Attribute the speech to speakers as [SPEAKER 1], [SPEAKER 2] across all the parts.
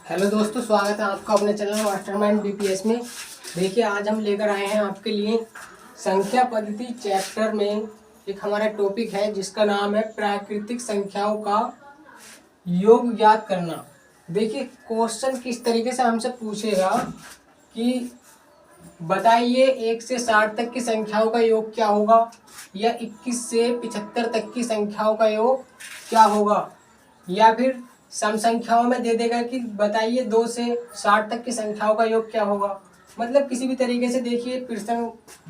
[SPEAKER 1] Hello दोस्तों, स्वागत है आपका अपने चैनल मास्टरमाइंड बीपीएस में। देखिए, आज हम लेकर आए हैं आपके लिए संख्या पद्धति चैप्टर में एक हमारा टॉपिक है जिसका नाम है प्राकृतिक संख्याओं का योग ज्ञात करना। देखिए, क्वेश्चन किस तरीके से हमसे पूछेगा कि बताइए 1 से 60 तक की संख्याओं का योग क्या होगा, या 21 से 75 तक की संख्याओं का योग क्या होगा, या फिर सम संख्याओं में दे देगा कि बताइए 2 से 60 तक की संख्याओं का योग क्या होगा। मतलब किसी भी तरीके से देखिए प्रश्न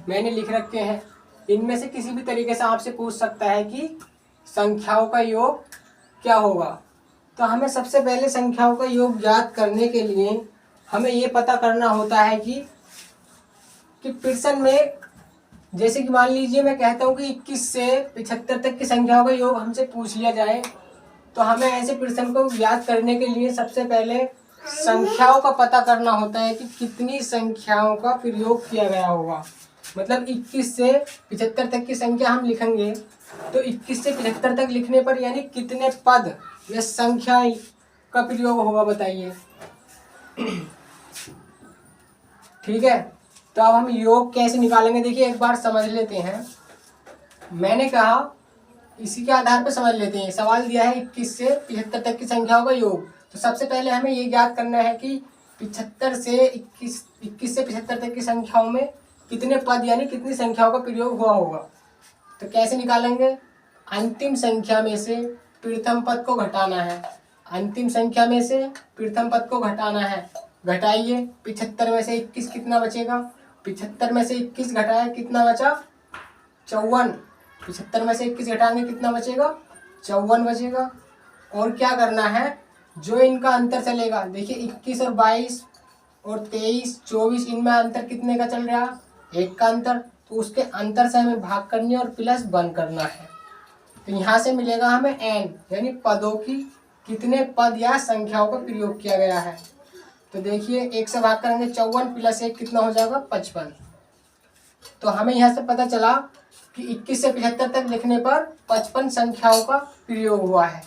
[SPEAKER 1] मैंने लिख रखे हैं, इनमें से किसी भी तरीके से आपसे पूछ सकता है कि संख्याओं का योग क्या होगा। तो हमें सबसे पहले संख्याओं का योग ज्ञात करने के लिए हमें ये पता करना होता है कि प्रश्न में, जैसे कि मान लीजिए मैं कहता हूँ कि 21 से 75 तक की संख्याओं का योग हमसे पूछ लिया जाए, तो हमें ऐसे प्रश्न को ज्ञात करने के लिए सबसे पहले संख्याओं का पता करना होता है कि कितनी संख्याओं का प्रयोग किया गया होगा। मतलब 21 से 75 तक की संख्या हम लिखेंगे, तो 21 से 75 तक लिखने पर यानी कितने पद या संख्या का प्रयोग होगा बताइए। ठीक है, तो अब हम योग कैसे निकालेंगे देखिए एक बार समझ लेते हैं। मैंने कहा इसी के आधार पर समझ लेते हैं। सवाल दिया है 21 से 75 तक की संख्याओं का योग, तो सबसे पहले हमें ये ज्ञात करना है कि 75 से 21 से 75 तक की संख्याओं में कितने पद यानी कितनी संख्याओं का प्रयोग हुआ होगा। तो कैसे निकालेंगे, अंतिम संख्या में से प्रथम पद को घटाना है। अंतिम संख्या में से प्रथम पद को घटाना है, घटाइए। 75 में से 21 कितना बचेगा, 75 में से 21 घटाया कितना बचा, 54। 75 में से 21 घटाएंगे कितना बचेगा, 54 बचेगा। और क्या करना है, जो इनका अंतर चलेगा, देखिए 21 और 22 और 23 24 इनमें अंतर कितने का चल रहा, 1 का अंतर, तो उसके अंतर से हमें भाग करनी है और प्लस 1 करना है। तो यहाँ से मिलेगा हमें n, यानी पदों की कितने पद या संख्याओं का प्रयोग किया गया है। तो देखिए 1 से भाग करेंगे 54 प्लस 1 कितना हो जाएगा, 55। तो हमें यहाँ से पता चला कि 21 से 75 तक लिखने पर 55 संख्याओं का प्रयोग हुआ है।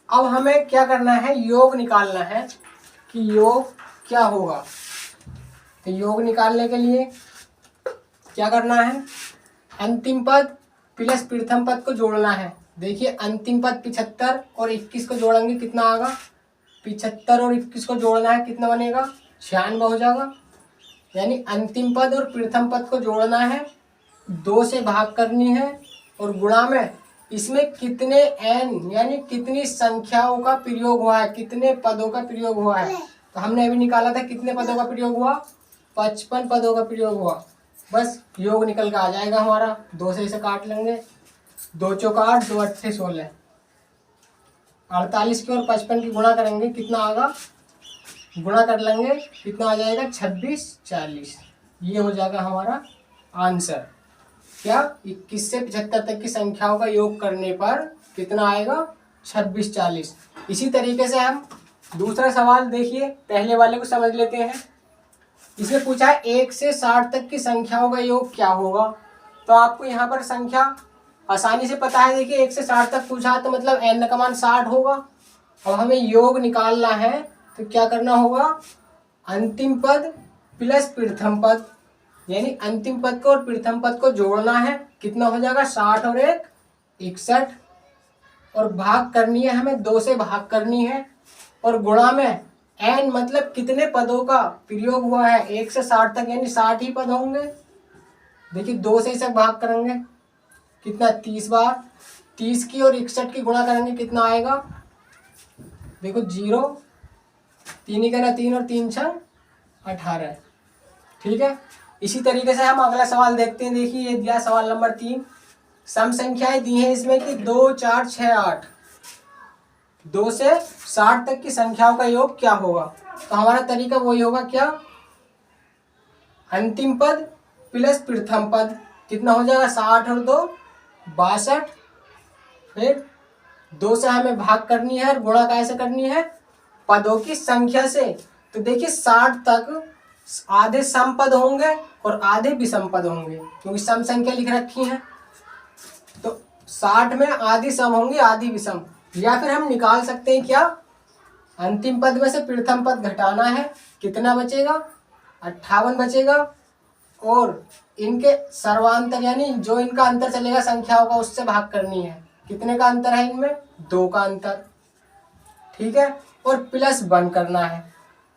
[SPEAKER 1] अब हमें क्या करना है, योग निकालना है कि योग क्या होगा। तो योग निकालने के लिए क्या करना है, अंतिम पद प्लस प्रथम पद को जोड़ना है। देखिए अंतिम पद 75 और 21 को जोड़ेंगे कितना आएगा, 75 और 21 को जोड़ना है कितना बनेगा, 96 हो जाएगा। यानी अंतिम पद और प्रथम पद को जोड़ना है, 2 से भाग करनी है और गुणा में इसमें कितने n यानी कितनी संख्याओं का प्रयोग हुआ है, कितने पदों का प्रयोग हुआ है। तो हमने अभी निकाला था कितने पदों का प्रयोग हुआ, 55 पदों का प्रयोग हुआ। बस योग निकल कर आ जाएगा हमारा। 2 से इसे काट लेंगे, 2 चौक 8, 2 अट्ठे 16, 48 की और 55 की गुणा करेंगे कितना आएगा, गुणा कर लेंगे कितना आ जाएगा, 26 40। ये हो जाएगा हमारा आंसर। क्या 21 से 75 तक की संख्याओं का योग करने पर कितना आएगा, 26 40। इसी तरीके से हम दूसरा सवाल देखिए, पहले वाले को समझ लेते हैं। इसमें पूछा है 1 से 60 तक की संख्याओं का योग क्या होगा। तो आपको यहाँ पर संख्या आसानी से पता है। देखिए 1 से 60 तक पूछा है तो मतलब n का मान 60 होगा। अब हमें योग निकालना है तो क्या करना होगा, अंतिम पद प्लस प्रथम पद, यानी अंतिम पद को और प्रथम पद को जोड़ना है कितना हो जाएगा, 60 और 1 61, और भाग करनी है हमें, 2 से भाग करनी है और गुणा में n मतलब कितने पदों का प्रयोग हुआ है 1 से 60 तक, यानी 60 ही पद होंगे। देखिए 2 से इसे भाग करेंगे कितना, 30 बार, 30 की और 61 की गुणा करेंगे कितना आएगा, देखो 0, 3 ही करना 3 और 3 6 18। ठीक है, इसी तरीके से हम अगला सवाल देखते हैं। देखिए ये दिया सवाल नंबर 3, सम संख्याएं दी हैं इसमें कि 2 4 6 8, 2 से 60 तक की संख्याओं का योग क्या होगा। तो हमारा तरीका वही होगा, क्या, अंतिम पद प्लस प्रथम पद कितना हो जाएगा, 60 और 2 62, फिर 2 से हमें भाग करनी है और गुणा कैसे करनी है, पदों की संख्या से। तो देखिए 60 तक आधे सम पद होंगे और आधे विषम पद होंगे, क्योंकि सम संख्या लिख रखी है। तो 60 में आधी सम होंगी आधी विषम, या फिर हम निकाल सकते हैं क्या, अंतिम पद में से प्रथम पद घटाना है, कितना बचेगा? 58 बचेगा। और इनके सर्वांतर यानी जो इनका अंतर चलेगा संख्याओं का, उससे भाग करनी है। कितने का अंतर है इनमें? 2 का अंतर। ठीक है, और प्लस 1 करना है।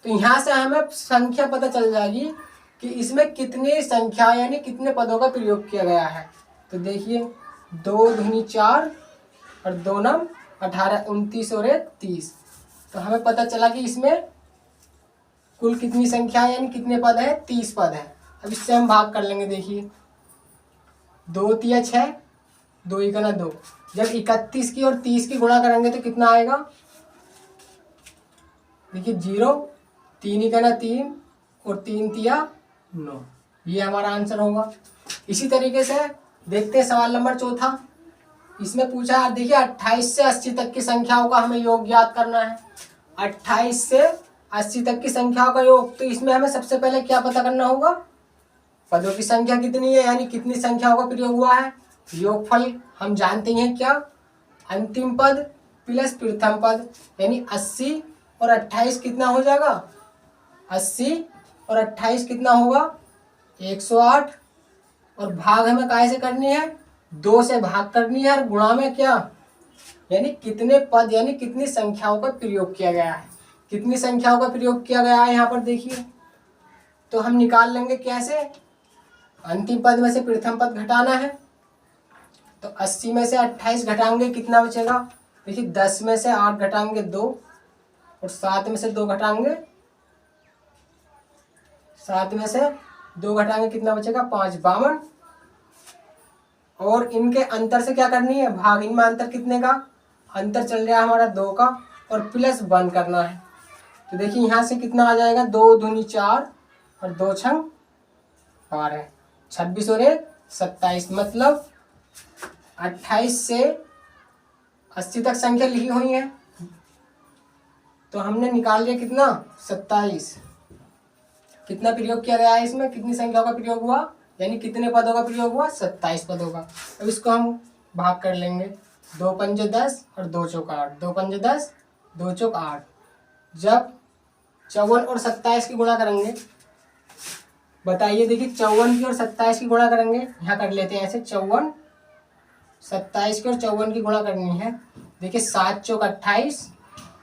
[SPEAKER 1] तो यहाँ से हमें संख्या पता चल जाएगी कि इसमें कितनी संख्या यानी कितने पदों का प्रयोग किया गया है। तो देखिए 2 दूनी 4 और 2 नम 18, 29 और 1 30। तो हमें पता चला कि इसमें कुल कितनी संख्या यानी कितने पद है? 30 पद है। अब इससे हम भाग कर लेंगे। देखिए 2 तिया 6, 2 इका ना 2। जब 31 की और 30 की गुणा करेंगे तो कितना आएगा? देखिए 0, 3 इका ना 3 और 3 तिया 9। ये हमारा आंसर होगा। इसी तरीके से देखते हैं सवाल नंबर चौथा। इसमें पूछा है, देखिए 28 से 80 तक की संख्याओं का हमें योग ज्ञात करना है। 28 से 80 तक की संख्याओं का योग। तो इसमें हमें सबसे पहले क्या पता करना होगा? पदों की संख्या कितनी है यानी कितनी संख्याओं का प्रयोग हुआ है। योगफल हम जानते हैं क्या? अंतिम पद प्लस प्रथम पद यानी 80 और 28 कितना हो जाएगा? 80 और 28 कितना होगा? 108। और भाग हमें काहे से करनी है? 2 से भाग करनी है। और गुणा में क्या यानी कितने पद यानी कितनी संख्याओं का प्रयोग किया गया है। कितनी संख्याओं का प्रयोग किया गया है यहाँ पर देखिए। तो हम निकाल लेंगे कैसे? अंतिम पद में से प्रथम पद घटाना है। तो 80 में से 28 घटाएंगे, कितना बचेगा? देखिए 10 में से 8 घटाएंगे 2 और 7 में से 2 घटाएंगे, 7 में से 2 घटाएंगे कितना बचेगा? 5, 52। और इनके अंतर से क्या करनी है? भाग। इनमें अंतर कितने का? अंतर चल रहा है हमारा 2 का और प्लस 1 करना है। तो देखिए यहाँ से कितना आ जाएगा? 2 दूनी 4 और 2 छंग 12, 26 और 1 27। मतलब 28 से 80 तक संख्या लिखी हुई है। तो हमने निकाल लिया कितना? 27। कितना प्रयोग किया गया है इसमें? कितनी संख्या का प्रयोग हुआ यानी कितने पदों का प्रयोग हुआ? 27 पदों का। अब इसको हम भाग कर लेंगे। 2 पंजे 10 और 2 चौक 8, 2 पंजे 10, 2 चौक 8। जब 54 और 27 की गुणा करेंगे, बताइए। देखिए 54 की और 27 की गुणा करेंगे, यहाँ कर लेते हैं ऐसे। 54 27 की और 54 की गुणा करनी है। देखिए 7 चौक 28,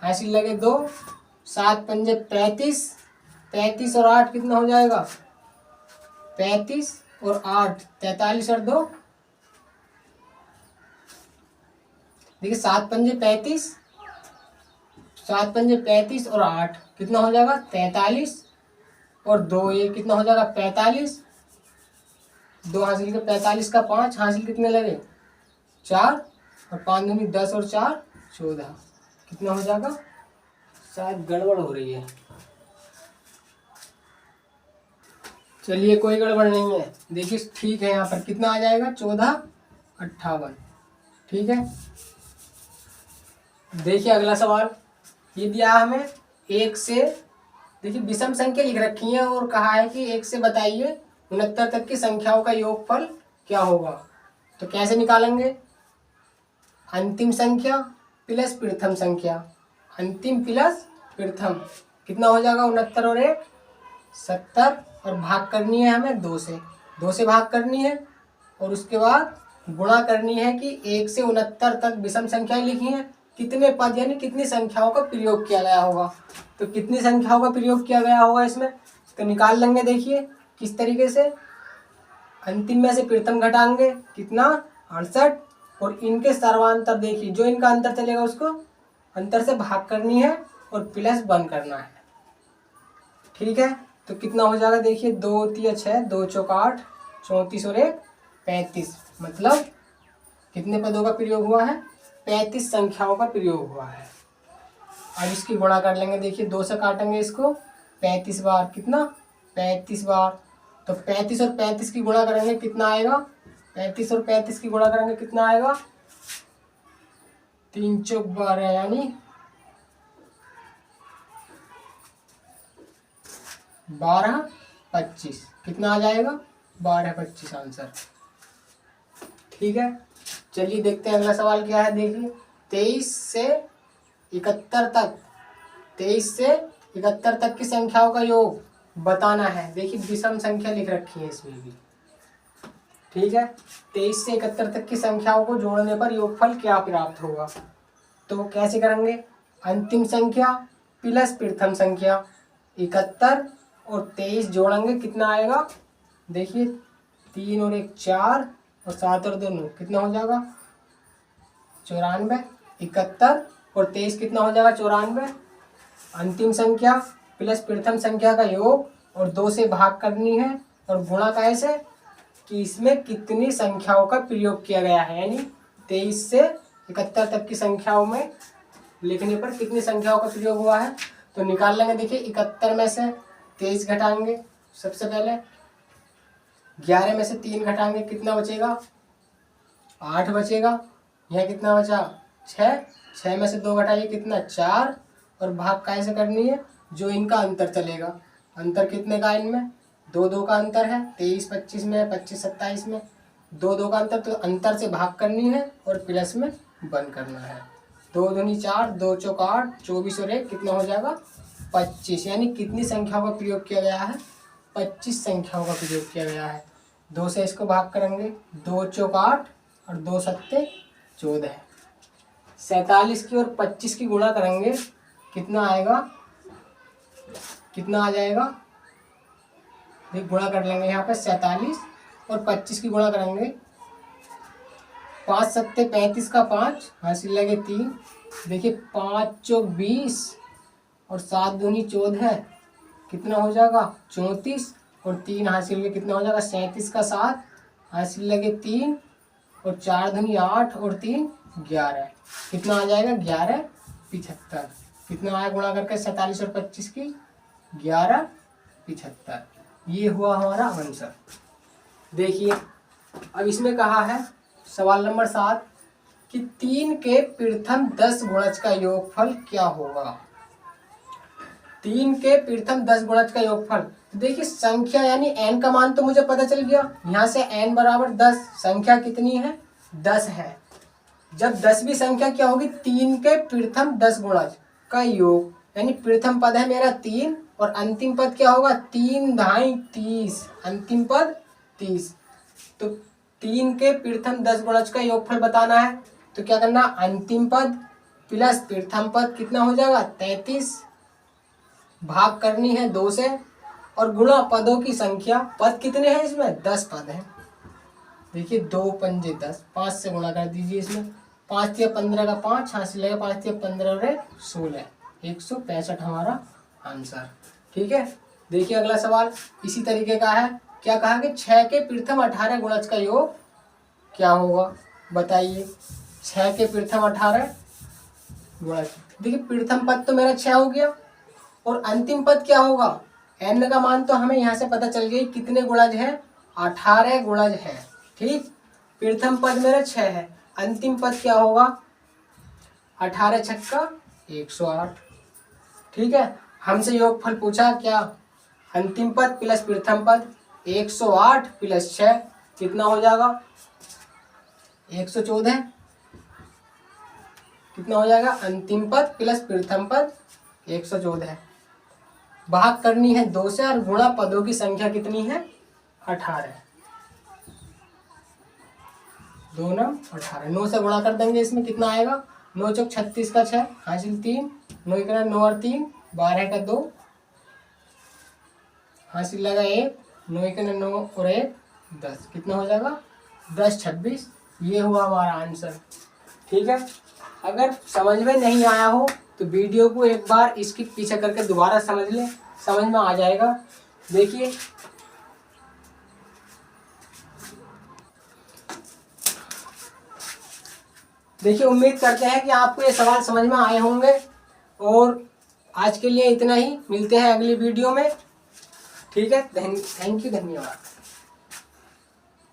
[SPEAKER 1] ऐसे लगे 2, 7 पंजे 35, 35 और 8 कितना हो जाएगा? 35 और 8 43 और 2। देखिए 7 पंजे 35, 7 पंजे 35 और 8 कितना हो जाएगा? 43 और 2 ये कितना हो जाएगा? 45। 2 हासिल के 45 का 5 हासिल कितने लगे? 4 और 5 दूनी 10 और 4 14। कितना हो जाएगा? शायद गड़बड़ हो रही है। चलिए कोई गड़बड़ नहीं है। देखिए ठीक है, यहाँ पर कितना आ जाएगा? 14 58। ठीक है, देखिए अगला सवाल ये दिया हमें 1 से। देखिए विषम संख्या लिख रखी है और कहा है कि 1 से बताइए 69 तक की संख्याओं का योगफल क्या होगा। तो कैसे निकालेंगे? अंतिम संख्या प्लस प्रथम संख्या। अंतिम प्लस प्रथम कितना हो जाएगा? 69 और 1 70। और भाग करनी है हमें 2 से, 2 से भाग करनी है। और उसके बाद गुणा करनी है कि 1 से 69 तक विषम संख्याएं लिखी हैं, कितने पद यानी कितनी संख्याओं का प्रयोग किया गया होगा। तो कितनी संख्याओं का प्रयोग किया गया होगा इसमें, तो निकाल लेंगे। देखिए किस तरीके से। अंतिम में से प्रथम घटाएंगे, कितना? 68। और इनके सर्वांतर देखिए, जो इनका अंतर चलेगा उसको अंतर से भाग करनी है और प्लस 1 करना है। ठीक है, तो कितना हो जाएगा? देखिए 2 तिया 6, 2 चौक 8, 34 और 1 35। मतलब कितने पदों का प्रयोग हुआ है? 35 संख्याओं का प्रयोग हुआ है। अब इसकी गुणा कर लेंगे। देखिए 2 से काटेंगे इसको 35 बार, कितना? 35 बार। तो 35 और 35 की गुणा करेंगे कितना आएगा? 35 और 35 की गुणा करेंगे कितना आएगा? 3 चौक 12 यानी 12 25। कितना आ जाएगा? 12 25 आंसर। ठीक है, चलिए देखते हैं अगला सवाल क्या है। देखिए 23 से 71 तक 23 से 71 तक की संख्याओं का योग बताना है। देखिए विषम संख्या लिख रखी है इसमें भी, ठीक है। 23 से 71 तक की संख्याओं को जोड़ने पर योगफल क्या प्राप्त होगा। तो कैसे करेंगे, अंतिम संख्या प्लस प्रथम संख्या 71 और 23 जोड़ेंगे, कितना आएगा। देखिए 3 और 1 4 और 7 और 2 9, कितना हो जाएगा 94। 71 और 23 कितना हो जाएगा 94। अंतिम संख्या प्लस प्रथम संख्या का योग और 2 से भाग करनी है और गुणा कैसे कि इसमें कितनी संख्याओं का प्रयोग किया गया है, यानी 23 से 71 तक की संख्याओं में लिखने पर कितनी संख्याओं का प्रयोग हुआ है। तो निकाल लेंगे। देखिए 71 में से 23 घटाएंगे, सबसे पहले 11 में से 3 घटाएंगे, कितना बचेगा 8 बचेगा। यह कितना बचा 6, 6 में से 2 घटाइए, कितना 4 और भाग कैसे करनी है, जो इनका अंतर चलेगा। अंतर कितने का इनमें 2 2 का अंतर है, 23 25 में, 25 27 में 2 2 का अंतर, तो अंतर से भाग करनी है और प्लस में बंद करना है। 2 दूनी 4, 2 चौक 8, 24 और 1 कितना हो जाएगा 25। यानी कितनी संख्याओं का प्रयोग किया गया है 25 संख्याओं का प्रयोग किया गया है। 2 से इसको भाग करेंगे, 2 चौक 8 और 2 सत्ते 14। 47 की और 25 की गुणा करेंगे, कितना आएगा, कितना आ जाएगा। देख गुणा कर लेंगे यहाँ पे 47 और 25 की गुणा करेंगे, 5 सत्ते 35 का 5 हासिल लगे 3। देखिए 5 चौक 20 और 7 दूनी 14, कितना हो जाएगा 34 और 3 हासिल लगे, कितना हो जाएगा 37 का 7 हासिल लगे 3 और 4 दूनी 8 और 3 11, कितना आ जाएगा 11 75। कितना आया गुणा करके 47 और 25 की 11 75। ये हुआ हमारा आंसर। देखिए अब इसमें कहा है सवाल नंबर 7 कि 3 के प्रथम 10 गुणज का योगफल क्या होगा। 3 के प्रथम 10 गुणज का योगफल, तो देखिए संख्या यानी n का मान तो मुझे पता चल गया, यहाँ से n बराबर 10, संख्या कितनी है 10 है। जब 10वीं संख्या क्या होगी 3 के प्रथम 10 गुणज का योग, यानी प्रथम पद है मेरा 3 और अंतिम पद क्या होगा 3 ढाई 30, अंतिम पद 30। तो 3 के प्रथम 10 गुणज का योगफल बताना है, तो क्या करना, अंतिम पद प्लस प्रथम पद कितना हो जाएगा 33, भाग करनी है 2 से और गुणा पदों की संख्या। पद कितने हैं इसमें 10 पद हैं। देखिए 2 पंजे 10, 5 से गुणा कर दीजिए इसमें, 5 या 15 का 5 हासिल लगेगा, 5 या 15 और 16, 165 हमारा आंसर। ठीक है। देखिए अगला सवाल इसी तरीके का है। क्या कहा कि 6 के प्रथम 18 गुणज का योग क्या होगा, बताइए। 6 के प्रथम 18 गुणज, देखिए प्रथम पद तो मेरा 6 हो गया और अंतिम पद क्या होगा, n का मान तो हमें यहाँ से पता चल गई, कितने गुणज है 18 गुणज है। ठीक, प्रथम पद मेरा 6 है, अंतिम पद क्या होगा 18 छक्का 108। ठीक है, हमसे योगफल पूछा, क्या अंतिम पद प्लस प्रथम पद 108 प्लस 6 कितना हो जाएगा 114, कितना हो जाएगा अंतिम पद प्लस प्रथम पद 114। भाग करनी है 2 से और गुणा पदों की संख्या कितनी है 18, 2 9 18, 9 से गुणा कर देंगे, इसमें कितना आएगा 9 चौक 36 का 6 हासिल 3, 9 का 9 और 3 12 का 2 हासिल लगा 1, 9 का 9 और 1 10, कितना हो जाएगा 10 26। ये हुआ हमारा आंसर। ठीक है, अगर समझ में नहीं आया हो तो वीडियो को एक बार इसकी पीछे करके दोबारा समझ लें, समझ में आ जाएगा। देखिए उम्मीद करते हैं कि आपको ये सवाल समझ में आए होंगे और आज के लिए इतना ही, मिलते हैं अगली वीडियो में। ठीक है, थैंक यू, धन्यवाद।